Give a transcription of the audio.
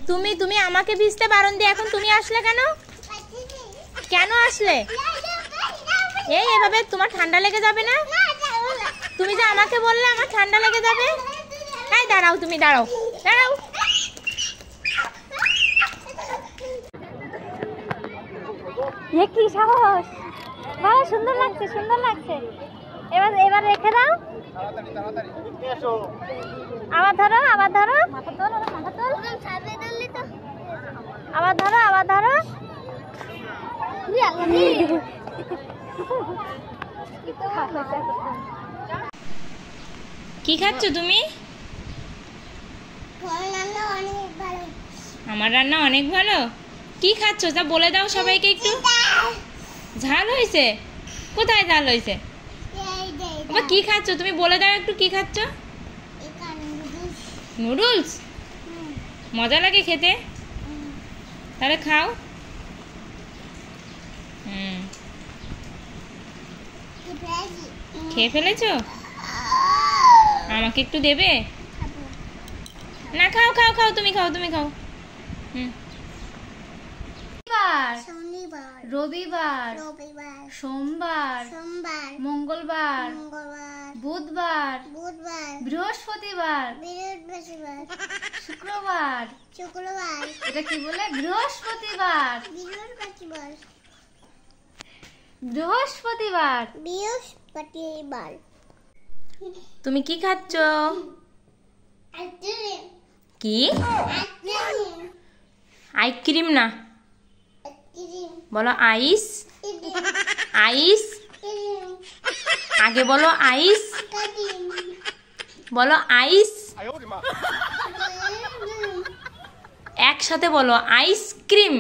তুমি তুমি আমাকে ভিজতে বারণ দিয়ে এখন তুমি আসলে কেন? কেন আসলে? এই এভাবে তোমার ঠান্ডা লেগে যাবে না? তুমি যে আমাকে বললে আমার ঠান্ডা লেগে যাবে। এই দাঁড়াও, তুমি দাঁড়াও দাঁড়াও। এ কি সাহস! বাহ, সুন্দর লাগছে, সুন্দর লাগছে। এবার এবার রেখে দাও। আবার ধরো, আবার ধরো, আবার ধরো, আবার ধরো। কি খাচ্ছ তুমি? আমার রান্না অনেক ভালো। কি খাচ্ছ তা বলে দাও সবাইকে একটু। ঝাল হয়েছে? কোথায় ঝাল হয়েছে? আবার কি খাচ্ছ তুমি বলে দাও একটু, কি খাচ্ছ? নুডলস? মজা লাগে খেতে? তাহলে খাও। খেয়ে ফেলেছো? আমাকে একটু দেবে? না, খাও খাও খাও, তুমি খাও, তুমি খাও। রবিবার, সোমবার, মঙ্গলবার, বুধবার, বৃহস্পতিবার, শুক্রবার। এটা কি বলে? বৃহস্পতিবার। তুমি কি খাচ্ছ? কি? আইসক্রিম না, বলো আইস। আইস, আগে বলো আইস, বলো আইস। একসাথে বলো আইসক্রিম।